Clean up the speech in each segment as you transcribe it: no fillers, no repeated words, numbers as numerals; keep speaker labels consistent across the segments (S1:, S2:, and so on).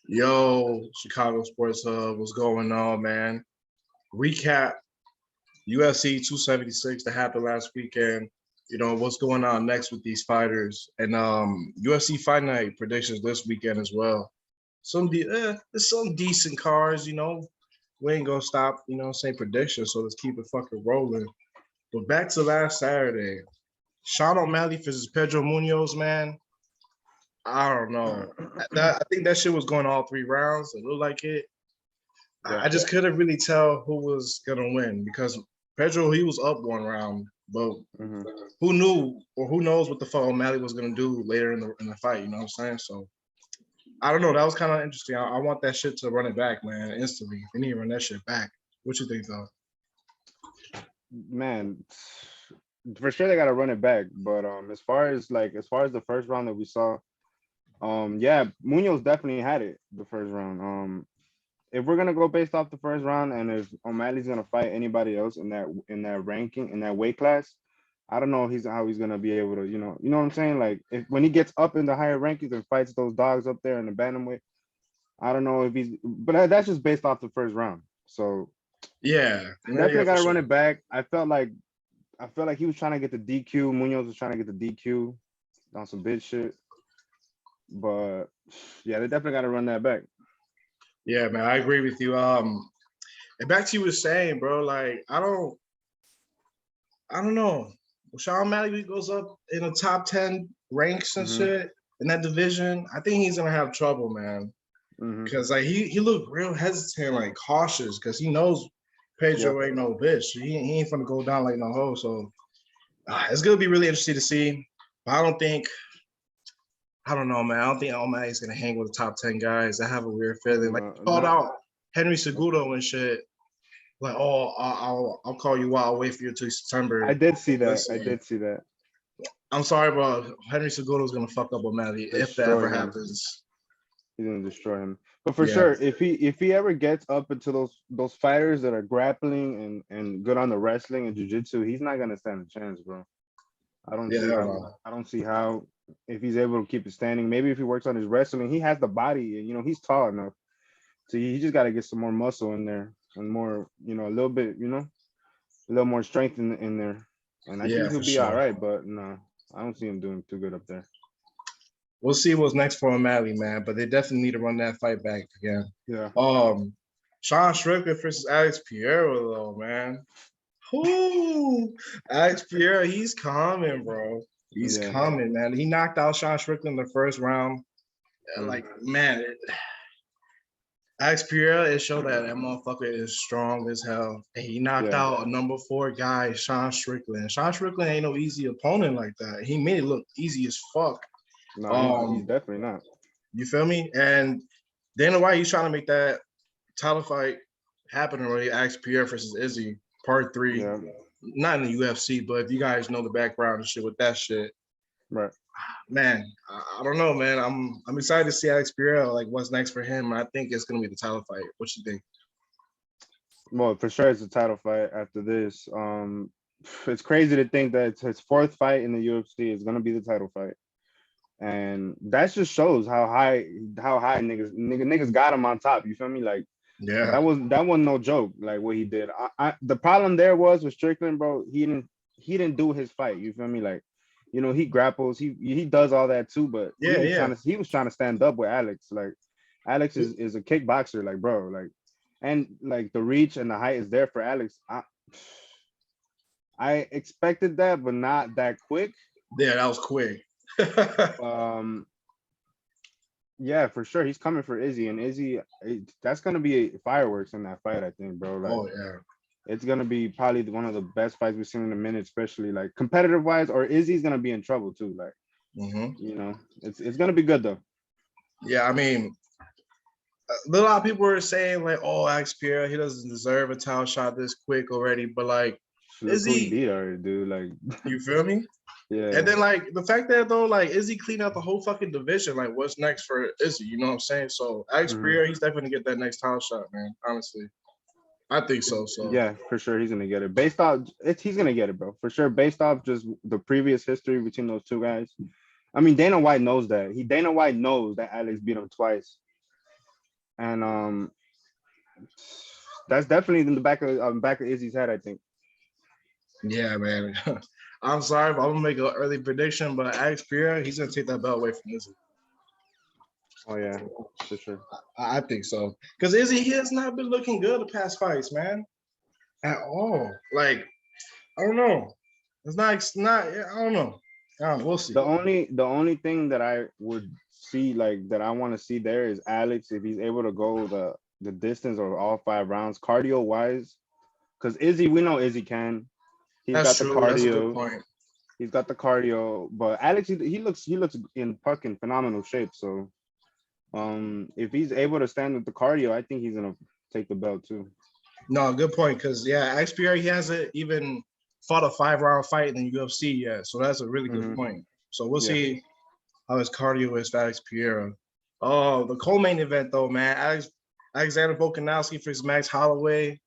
S1: Yo, Chicago Sports Hub, what's going on, man? Recap UFC 276 that happened last weekend. What's going on next with these fighters, and UFC Fight Night predictions this weekend as well. There's some decent cards. We ain't gonna stop. Same predictions, so let's keep it fucking rolling. But back to last Saturday, Sean O'Malley versus Pedro Munoz, man. I don't know. I think that shit was going all 3 rounds. It looked like it. I
S2: Yeah.
S1: just couldn't really tell who was gonna win because Pedro he was up 1 round, but
S2: hmm
S1: who knew or who knows what the fuck O'Malley was gonna do later in the fight? You know what I'm saying? So I don't know. That was kind of interesting. I want that shit to run it back, man, instantly. They need to run that shit back. What you think, though?
S2: Man, for sure they gotta run it back. But as far as the first round that we saw, yeah, Munoz definitely had it the first round. If we're gonna go based off the first round, and if O'Malley's gonna fight anybody else in that ranking in that weight class, I don't know how he's gonna be able to, you know what I'm saying? Like if when he gets up in the higher rankings and fights those dogs up there in the bantamweight, I don't know if he's, but that's just based off the first round. So
S1: Yeah,
S2: definitely
S1: for
S2: got to run
S1: sure.
S2: it back. I felt like he was trying to get the DQ. Munoz was trying to get the DQ on some bitch shit. But yeah, they definitely got to run that back.
S1: Yeah, man, I agree with you. And back to you were saying, bro. Like, I don't know. Sean O'Malley goes up in the top 10 ranks and
S2: hmm
S1: shit in that division. I think he's gonna have trouble, man.
S2: hmm
S1: Cause like he looked real hesitant, like cautious, cause he knows
S2: Yep.
S1: Pedro ain't no bitch. He ain't gonna go down like no hoe. So it's gonna be really interesting to see. But I don't know, man. I don't think O'Malley's gonna hang with the top 10 guys. I have a weird feeling. Like he called
S2: Not.
S1: out Henry Cejudo and shit. Like, oh, I'll call you out. I'll wait for you till
S2: I
S1: September.
S2: did see that. I
S1: Listen,
S2: did see that.
S1: I'm sorry, but Henry Cejudo's gonna fuck up O'Malley if that
S2: Destroy
S1: ever
S2: him.
S1: happens.
S2: He's gonna destroy him. But for
S1: Yeah,
S2: sure, if he ever gets up into those fighters that are grappling and good on the wrestling and jujitsu, he's not gonna stand a chance, bro. I don't
S1: yeah, I
S2: see
S1: don't
S2: how.
S1: know.
S2: I don't see how if he's able to keep it standing. Maybe if he works on his wrestling, he has the body, and he's tall enough. So he just got to get some more muscle in there and more, a little bit, a little more strength in there. And I think
S1: Yeah,
S2: he'll
S1: for
S2: be all
S1: sure.
S2: right. But no, I don't see him doing too good up there.
S1: We'll see what's next for O'Malley, man. But they definitely need to run that fight back again.
S2: Yeah,
S1: Um, Sean Strickland versus Alex Piero, though, man. Whoo, Alex Piero, he's coming, bro. He's
S2: yeah.
S1: coming, man. He knocked out Sean Strickland in the first round.
S2: Mm.
S1: Like, man, Alex Pereira, it showed that motherfucker is strong as hell. And he knocked
S2: Yeah.
S1: out a number 4 guy, Sean Strickland. Sean Strickland ain't no easy opponent like that. He made it look easy as fuck.
S2: No, he's
S1: Um,
S2: definitely not.
S1: you feel me? And Dana White, he's trying to make that title fight happen already. Alex Pierre versus Izzy, part 3.
S2: Yeah.
S1: Not in the UFC, but if you guys know the background and shit with that shit,
S2: Right.
S1: man, I don't know, man. I'm excited to see Alex Pereira, like what's next for him. I think it's gonna be the title fight. What you think?
S2: Well, for sure, it's a title fight after this. It's crazy to think that it's his fourth fight in the UFC is gonna be the title fight, and that just shows how high niggas got him on top. You feel me? Like
S1: Yeah.
S2: that wasn't no joke. Like what he did. The problem there was with Strickland, bro. He didn't do his fight. You feel me? Like, he grapples. He does all that too. But he
S1: Yeah,
S2: was
S1: yeah.
S2: trying to stand up with Alex. Like Alex is a kickboxer. Like bro. Like and like the reach and the height is there for Alex. I expected that, but not that quick.
S1: Yeah, that was quick.
S2: Um, yeah, for sure. He's coming for Izzy, and Izzy, that's gonna be fireworks in that fight. I think, bro. Like
S1: Oh yeah.
S2: it's gonna be probably one of the best fights we've seen in a minute, especially like competitive wise. Or Izzy's gonna be in trouble too. Like
S1: hmm
S2: it's gonna be good though.
S1: Yeah, I mean, a lot of people were saying like, "Oh, Alex Pierre, he doesn't deserve a title shot this quick already." But like,
S2: Look
S1: is
S2: who he
S1: he?
S2: beat already, dude. Like
S1: You feel me? And
S2: yeah.
S1: then like the fact that though, like, Izzy cleaned out the whole fucking division. Like, what's next for Izzy? You know what I'm saying? So Alex
S2: hmm
S1: Pierre, he's definitely gonna get that next title shot, man. Honestly, I think so. So
S2: Yeah, for sure he's gonna get it. Based off he's gonna get it, bro. For sure. Based off just the previous history between those two guys. I mean, Dana White knows that. Dana White knows that Alex beat him twice. and that's definitely in the back of Izzy's head, I think.
S1: Yeah, man. I'm sorry, but I'm gonna make an early prediction, but Alex Pereira, he's gonna take that belt away from Izzy.
S2: Oh yeah, for sure.
S1: I think so. Because Izzy, he has not been looking good the past fights, man. At all. Like, I don't know. It's not, I don't know. I don't know. We'll see.
S2: The only thing that I would see, like, that I want to see there is Alex, if he's able to go the distance of all 5 rounds, cardio wise. Because Izzy, we know Izzy can. He's
S1: That's
S2: got the
S1: true. That's a good
S2: cardio.
S1: point.
S2: He's got the cardio. But Alex, he looks in fucking phenomenal shape. So if he's able to stand with the cardio, I think he's gonna take the belt too.
S1: No, good point. Because, yeah, Alex Pereira, he hasn't even fought a 5-round fight in the UFC yet. So that's a really good
S2: Mhm.
S1: point. So we'll
S2: Yeah.
S1: see how his cardio is for Alex Pereira. Oh, the co-main event, though, man. Alexander Volkanovski versus Max Holloway.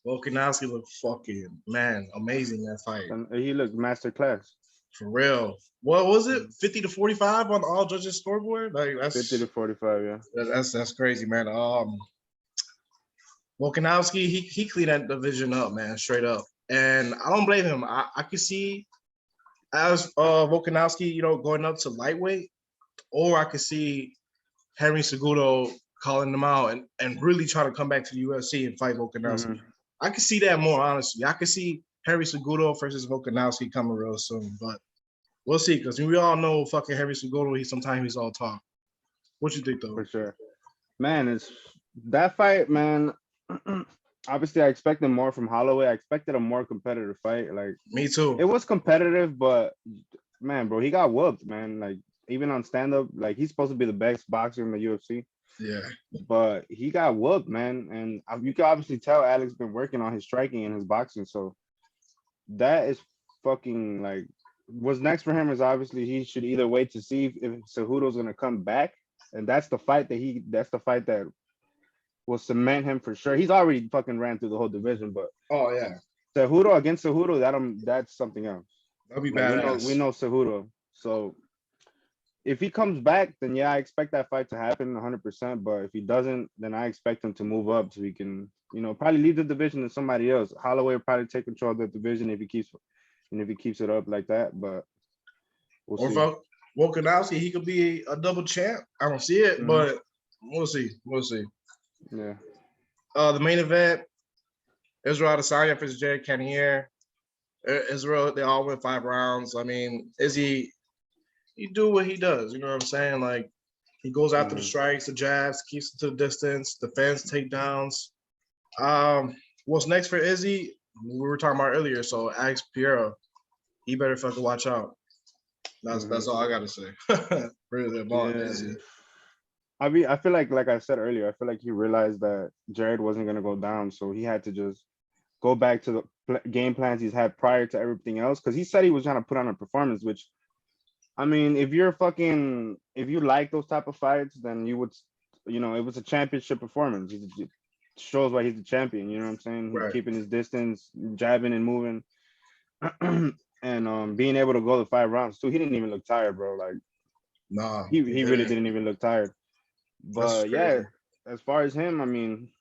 S1: Volkanovski looked fucking, man, amazing that fight.
S2: And he looked master class.
S1: For real. What was it? 50-45 on all judges scoreboard? Like
S2: 50 to 45, yeah.
S1: that's crazy, man. Volkanovski, he cleaned that division up, man, straight up. And I don't blame him. I could see as Volkanovski, going up to lightweight, or I could see Henry Cejudo calling him out and really trying to come back to the UFC and fight Volkanovski.
S2: Mhm.
S1: I could see that more, honestly. I could see Henry Cejudo versus Volkanovski coming real soon, but we'll see, because we all know fucking Henry Cejudo, sometimes he's all talk. What you think, though?
S2: For sure. Man, it's that fight, man. Obviously, I expected more from Holloway. I expected a more competitive fight. Like,
S1: Me
S2: it
S1: too.
S2: was competitive, but man, bro, he got whooped, man. Like, even on stand up, like, he's supposed to be the best boxer in the UFC,
S1: Yeah.
S2: but he got whooped, man. And you can obviously tell Alex been working on his striking and his boxing. So that is fucking like what's next for him is obviously he should either wait to see if Cejudo's gonna come back, and that's the fight that will cement him for sure. He's already fucking ran through the whole division, but
S1: Oh, yeah.
S2: Cejudo against Cejudo, that's something else.
S1: That'll be
S2: Like,
S1: badass.
S2: we know Cejudo. So if he comes back, then yeah, I expect that fight to happen 100%. But if he doesn't, then I expect him to move up so he can, probably leave the division to somebody else. Holloway will probably take control of the division if he keeps it up like that. But we'll
S1: Or
S2: see.
S1: Volkanovski, he could be a double champ. I don't see it,
S2: Mhm.
S1: but we'll see. We'll see.
S2: Yeah.
S1: The main event, Israel Adesanya versus Jared Cannonier. Israel, they all went 5 rounds. I mean, he do what he does. You know what I'm saying? Like, he goes after the
S2: Mhm.
S1: strikes, the jabs, keeps it to the distance, defends takedowns. What's next for Izzy? We were talking about earlier. So Alex Pereira, he better fucking watch out. That's
S2: Mhm.
S1: all I gotta say. Really about
S2: Yeah.
S1: Izzy.
S2: I feel like I said earlier, I feel like he realized that Jared wasn't gonna go down, so he had to just go back to the game plans he's had prior to everything else. Because he said he was trying to put on a performance, which, I mean, if you like those type of fights, then you would, it was a championship performance. It shows why he's the champion. You know what I'm saying? He's
S1: Right.
S2: keeping his distance, jabbing and moving, and being able to go the 5 rounds too. He didn't even look tired, bro. Like,
S1: Nah,
S2: he really didn't even look tired.
S1: That's
S2: But yeah,
S1: crazy.
S2: as far as him, I mean,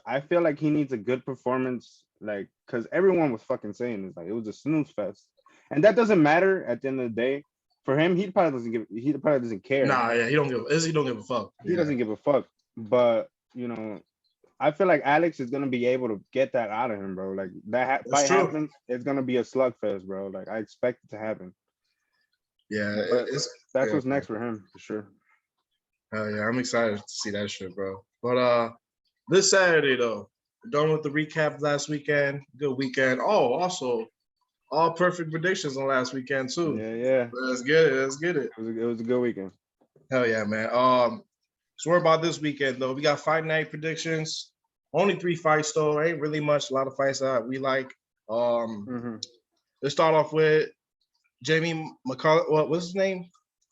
S2: I feel like he needs a good performance, like, because everyone was fucking saying it's like it was a snooze fest, and that doesn't matter at the end of the day. For him, he probably doesn't care.
S1: Nah, yeah, Izzy don't give a fuck.
S2: He
S1: Yeah.
S2: doesn't give a fuck. But I feel like Alex is gonna be able to get that out of him, bro. Like that
S1: That's
S2: fight
S1: true.
S2: happens, it's gonna be a slugfest, bro. Like, I expect it to happen.
S1: Yeah,
S2: But
S1: it's
S2: that's
S1: yeah,
S2: what's next for him for sure.
S1: hell yeah. I'm excited to see that shit, bro. But this Saturday though, we're done with the recap last weekend. Good weekend. Oh, also all perfect predictions on last weekend too.
S2: Yeah, yeah.
S1: Let's get it. Let's get it.
S2: It was a good weekend.
S1: Hell yeah, man. So we're about this weekend though. We got fight night predictions. Only 3 fights though. Ain't really much. A lot of fights that we like. Um,
S2: Mm-hmm.
S1: let's start off with Jamie McCall. What's his name?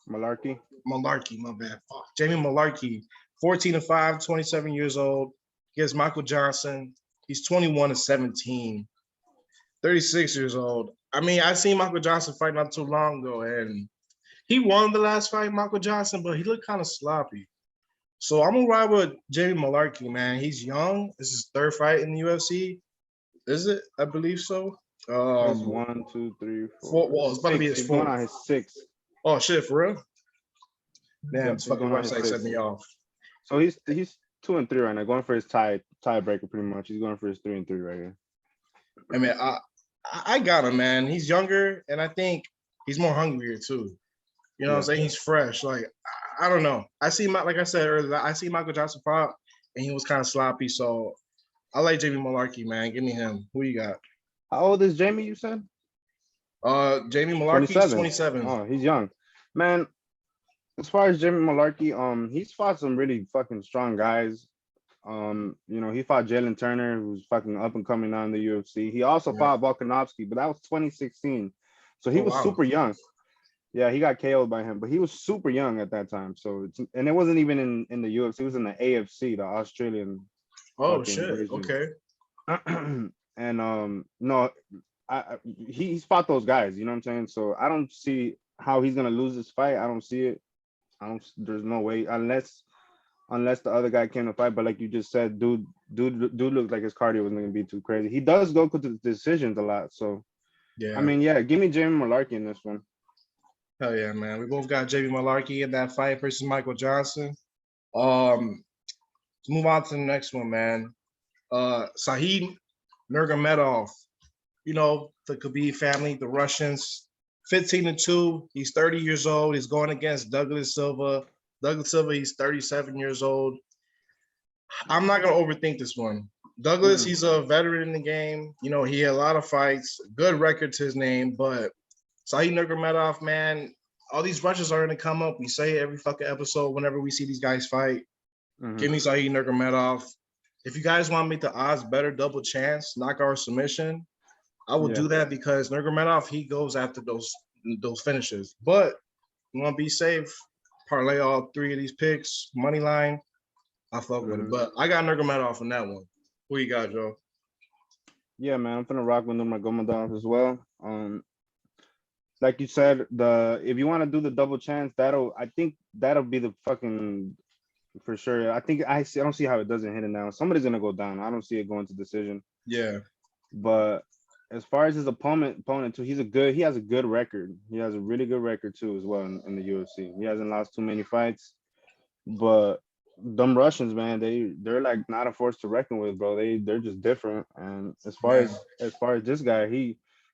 S2: Malarkey.
S1: Malarkey. My bad. Fuck. Jamie Malarkey. 14-5, 27 years old. Against Michael Johnson. He's 21-17. 36 years old. I mean, I seen Michael Johnson fight not too long ago, and he won the last fight, Michael Johnson, but he looked kind of sloppy. So I'm gonna ride with Jamie Malarkey, man. He's young. This is his third fight in the UFC. Is it? I believe so.
S2: It's
S1: Um,
S2: one, two, three,
S1: four.
S2: four,
S1: Well, it's about to be
S2: six.
S1: his
S2: He's going
S1: fourth.
S2: on his sixth.
S1: Oh shit, for real? Damn,
S2: Yep,
S1: this
S2: he's
S1: fucking
S2: going on his
S1: website set
S2: sixth.
S1: me off.
S2: So he's 2-3 right now, going for his tiebreaker pretty much. He's going for his 3-3 right here.
S1: I mean, I got him, man. He's younger, and I think he's more hungrier too. You know what I'm
S2: Yeah.
S1: saying? He's fresh. Like I don't know. I see my like I said earlier. I see Michael Johnson fought, and he was kind of sloppy. So I like Jamie Malarkey, man. Give me him. Who you got?
S2: How old is Jamie? You said
S1: Jamie Malarkey's
S2: 27.
S1: 27.
S2: Oh, he's young, man. As far as Jamie Malarkey, he's fought some really fucking strong guys. He fought Jalen Turner, who's fucking up and coming on in the UFC. He also
S1: Yeah.
S2: fought Volkanovski, but that was 2016. So he
S1: Oh
S2: was
S1: wow.
S2: super young. Yeah, he got KO'd by him, but he was super young at that time. So it wasn't even in the UFC. It was in the AFC, the Australian
S1: Oh
S2: fucking
S1: shit.
S2: version.
S1: Okay.
S2: And no, he's fought those guys. You know what I'm saying? So I don't see how he's gonna lose this fight. I don't see it. I don't. There's no way unless the other guy came to fight. But like you just said, dude looked like his cardio wasn't gonna be too crazy. He does go to the decisions a lot. So I
S1: Yeah.
S2: mean, yeah, give me Jamie Malarkey in this one.
S1: Hell yeah, man. We both got Jamie Malarkey in that fight versus Michael Johnson. Let's move on to the next one, man. Sahid Nurmagomedov. You know, the Khabib family, the Russians. 15-2. He's 30 years old. He's going against Douglas Silva. Douglas Silva, he's 37 years old. I'm not gonna overthink this one. Douglas, he's a veteran in the game. You know, he had a lot of fights, good record to his name, but Sahid Nurmagomedov, man, all these Russians are gonna come up. We say it every fucking episode whenever we see these guys fight. Give me Sahid Nurmagomedov. If you guys want to make the odds better, double chance, knockout submission, I will do that because Nurmagomedov, he goes after those finishes. But you want to be safe, parlay all three of these picks, money line. I fuck with it. But I got Nurmagomedov on that one. Who you got, Joe?
S2: Yeah, man, I'm gonna rock with Nurmagomedov as well. Like you said, if you want to do the double chance, I think that'll be the fucking for sure. I don't see how it doesn't hit it now. Somebody's gonna go down. I don't see it going to decision.
S1: Yeah.
S2: But as far as his opponent too, he has a good record. He has a really good record too as well in the UFC. He hasn't lost too many fights. But them Russians, man, they're like not a force to reckon with, bro. They're just different. And as far as this guy,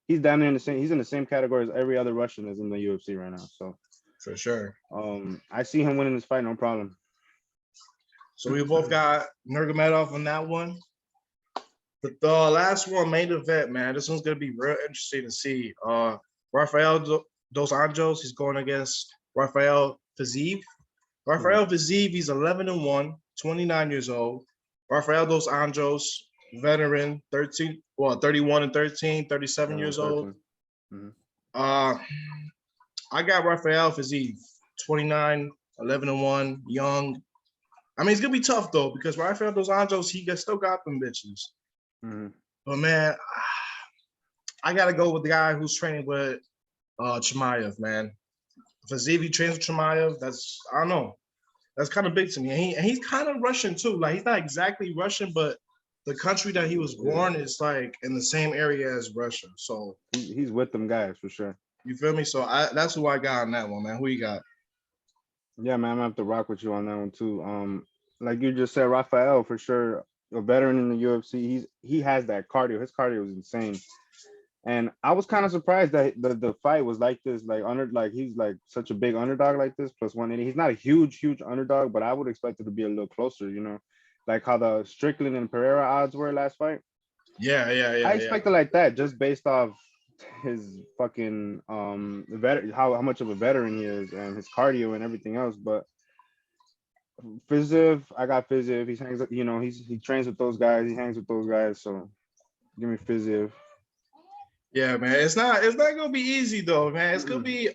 S2: he's down there he's in the same category as every other Russian is in the UFC right now. So
S1: for sure.
S2: I see him winning this fight, no problem.
S1: So we both got Nurmagomedov on that one. But the last one, main event, man. This one's gonna be real interesting to see. Rafael Dos Anjos, he's going against Rafael Fiziev. Rafael Fiziev, he's 11-1, 29 years old. Rafael Dos Anjos, veteran, 31-13, 37 years old. I got Rafael Fiziev, 29, 11-1, young. I mean, it's gonna be tough though because Rafael Dos Anjos, he still got them bitches. But man, I gotta go with the guy who's training with Chimaev, man. Fiziev, he trains with Chimaev. I don't know. That's kind of big to me. And he's kind of Russian too. Like he's not exactly Russian, but the country that he was born is like in the same area as Russia. So
S2: he's with them guys for sure.
S1: You feel me? So that's who I got on that one, man. Who you got?
S2: Yeah, man, I'm gonna have to rock with you on that one too. Like you just said, Rafael for sure, a veteran in the UFC. He has that cardio. His cardio is insane. And I was kind of surprised that the fight was like this, he's like such a big underdog like this, plus 180. He's not a huge underdog, but I would expect it to be a little closer, like how the Strickland and Pereira odds were last fight.
S1: Yeah.
S2: I expected like that just based off his fucking how much of a veteran he is and his cardio and everything else. But Fiziev, I got Fiziev. He trains with those guys. He hangs with those guys. So give me Fiziev.
S1: Yeah, man. It's not gonna be easy though, man. It's gonna be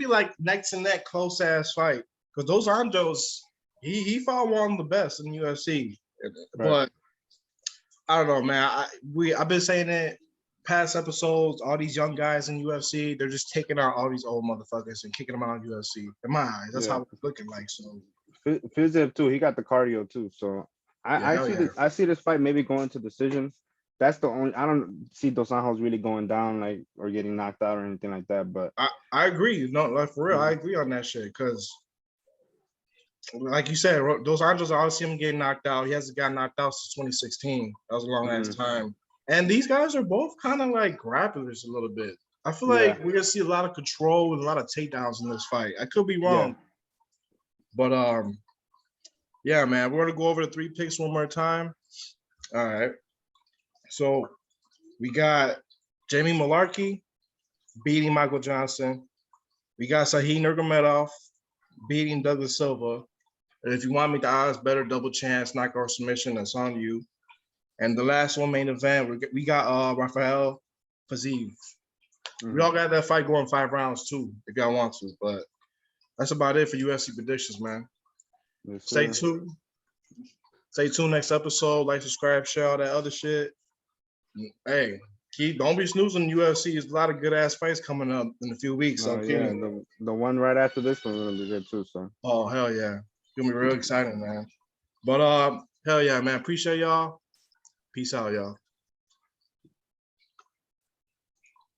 S1: like neck to neck, close ass fight. Because those Anjos, he fought one of the best in the UFC. Right. But I don't know, man. I've been saying it past episodes. All these young guys in UFC, they're just taking out all these old motherfuckers and kicking them out of UFC. In my eyes, that's how it's looking like. So
S2: Fiziev too. He got the cardio too. So
S1: Yeah,
S2: I
S1: hell
S2: see
S1: yeah.
S2: I see this fight maybe going to decision. That's the only. I don't see Dos Anjos really going down like or getting knocked out or anything like that. But
S1: I agree. No, like for real, I agree on that shit. Cause like you said, Dos Anjos, I always see him getting knocked out. He hasn't gotten knocked out since 2016. That was a long ass time. And these guys are both kind of like grapplers a little bit. I feel like we're gonna see a lot of control and a lot of takedowns in this fight. I could be wrong, but yeah, man, we're gonna go over the 3 picks one more time. All right. So we got Jamie Malarkey beating Michael Johnson. We got Sahih Nurmagomedov beating Douglas Silva. And if you want me to odds better, double chance, knockout submission, that's on you. And the last one main event, we got Rafael Fiziev. We all got that fight going 5 rounds too, if y'all want to. But that's about it for UFC predictions, man.
S2: yes,
S1: Stay tuned. Stay tuned next episode. Like, subscribe, share all that other shit. Hey, don't be snoozing UFC. There's a lot of good ass fights coming up in a few weeks. So
S2: yeah, the one right after this one gonna be good too. So
S1: oh hell yeah. It's gonna be real exciting, man. But hell yeah, man. Appreciate y'all. Peace out, y'all.